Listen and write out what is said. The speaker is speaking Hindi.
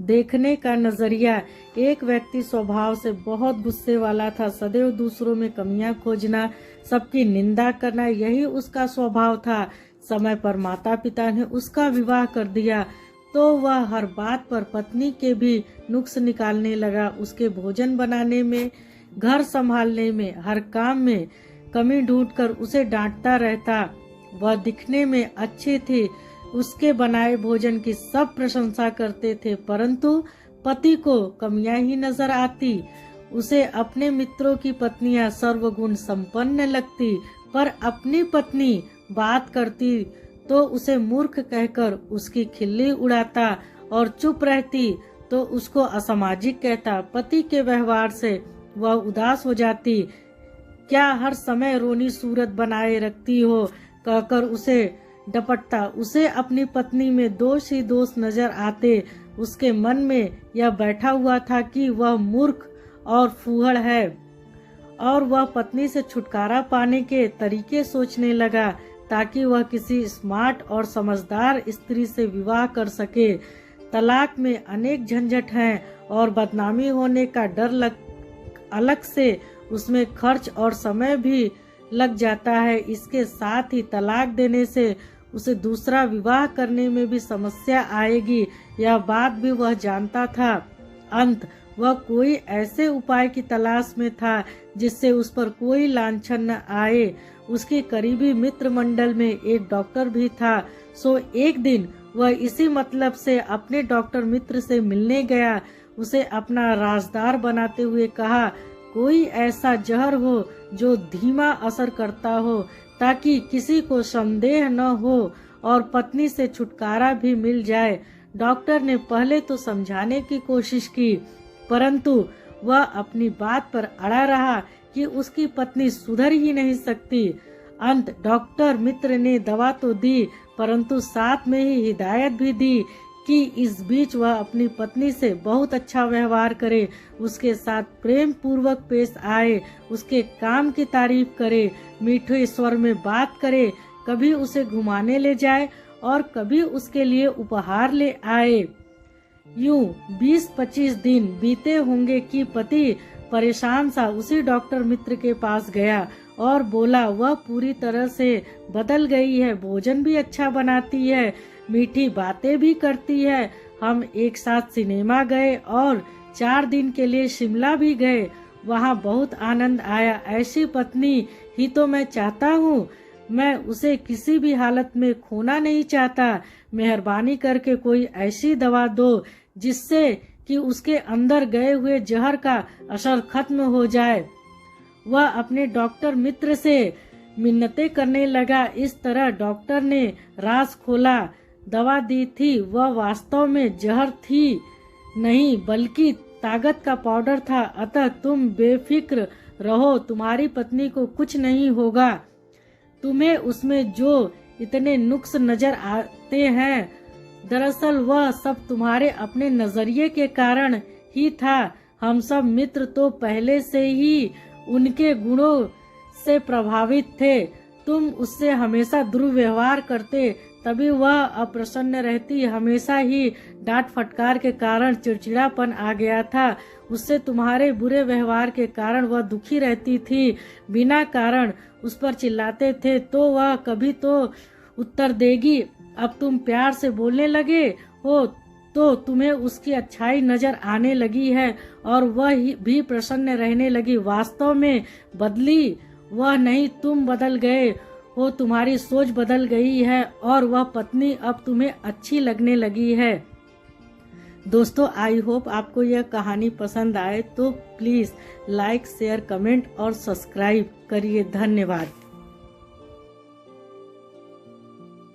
देखने का नजरिया। एक व्यक्ति स्वभाव से बहुत गुस्से वाला था, सदैव दूसरों में कमियां खोजना, सबकी निंदा करना, यही उसका स्वभाव था। समय पर माता पिता ने उसका विवाह कर दिया तो वह हर बात पर पत्नी के भी नुक्स निकालने लगा। उसके भोजन बनाने में, घर संभालने में, हर काम में कमी ढूंढकर उसे डांटता रहता। वह दिखने में अच्छी थी, उसके बनाए भोजन की सब प्रशंसा करते थे, परंतु पति को कमियां ही नजर आती। उसे अपने मित्रों की पत्नियां सर्वगुण संपन्न लगती, पर अपनी पत्नी बात करती तो उसे मूर्ख कहकर उसकी खिल्ली उड़ाता और चुप रहती तो उसको असामाजिक कहता। पति के व्यवहार से वह उदास हो जाती। क्या हर समय रोनी सूरत बनाए रखती हो कहकर उसे डपटता। उसे अपनी पत्नी में दोष ही दोष नजर आते। उसके मन में यह बैठा हुआ था कि वह मूर्ख और फूहड़ है और वह पत्नी से छुटकारा पाने के तरीके सोचने लगा ताकि वह किसी स्मार्ट और समझदार स्त्री से विवाह कर सके। तलाक में अनेक झंझट हैं और बदनामी होने का डर अलग से उसमें खर्च और समय भी लग जाता है। इसके साथ ही तलाक देने से उसे दूसरा विवाह करने में भी समस्या आएगी, यह बात भी वह जानता था। अंत वह कोई ऐसे उपाय की तलाश में था जिससे उस पर कोई लांछन न आए। उसके करीबी मित्र मंडल में एक डॉक्टर भी था, सो एक दिन वह इसी मतलब से अपने डॉक्टर मित्र से मिलने गया। उसे अपना राजदार बनाते हुए कहा, कोई ऐसा जहर हो जो धीमा असर करता हो ताकि किसी को संदेह न हो और पत्नी से छुटकारा भी मिल जाए। डॉक्टर ने पहले तो समझाने की कोशिश की, परंतु वह अपनी बात पर अड़ा रहा कि उसकी पत्नी सुधर ही नहीं सकती। अंत डॉक्टर मित्र ने दवा तो दी, परंतु साथ में ही हिदायत भी दी कि इस बीच वह अपनी पत्नी से बहुत अच्छा व्यवहार करे, उसके साथ प्रेम पूर्वक पेश आए, उसके काम की तारीफ करे, मीठे स्वर में बात करे, कभी उसे घुमाने ले जाए और कभी उसके लिए उपहार ले आए। यूं 20-25 दिन बीते होंगे कि पति परेशान सा उसी डॉक्टर मित्र के पास गया और बोला, वह पूरी तरह से बदल गई है, भोजन भी अच्छा बनाती है, मीठी बातें भी करती है। हम एक साथ सिनेमा गए और 4 दिन के लिए शिमला भी गए, वहाँ बहुत आनंद आया। ऐसी पत्नी ही तो मैं चाहता हूँ। मैं उसे किसी भी हालत में खोना नहीं चाहता। मेहरबानी करके कोई ऐसी दवा दो जिससे कि उसके अंदर गए हुए जहर का असर खत्म हो जाए। वह अपने डॉक्टर मित्र से मिन्नतें करने लगा। इस तरह डॉक्टर ने राज खोला। दवा दी थी वह वास्तव में जहर थी नहीं बल्कि ताकत का पाउडर था। अतः तुम बेफिक्र रहो, तुम्हारी पत्नी को कुछ नहीं होगा। तुम्हें उसमें जो इतने नुक्स नजर आते हैं, दरअसल वह सब तुम्हारे अपने नजरिए के कारण ही था। हम सब मित्र तो पहले से ही उनके गुणों से प्रभावित थे। तुम उससे हमेशा दुर्व्यवहार करते, तभी वह अप्रसन्न रहती। हमेशा ही डांट फटकार के कारण चिड़चिड़ापन आ गया था। उससे तुम्हारे बुरे व्यवहार के कारण वह दुखी रहती थी। बिना कारण उस पर चिल्लाते थे तो वह कभी तो उत्तर देगी। अब तुम प्यार से बोलने लगे हो तो तुम्हें उसकी अच्छाई नजर आने लगी है और वह भी प्रसन्न रहने लगी। वास्तव में बदली वह नहीं, तुम बदल गए हो, तुम्हारी सोच बदल गई है और वह पत्नी अब तुम्हें अच्छी लगने लगी है। दोस्तों, आई होप आपको यह कहानी पसंद आए तो प्लीज लाइक, शेयर, कमेंट और सब्सक्राइब करिए। धन्यवाद।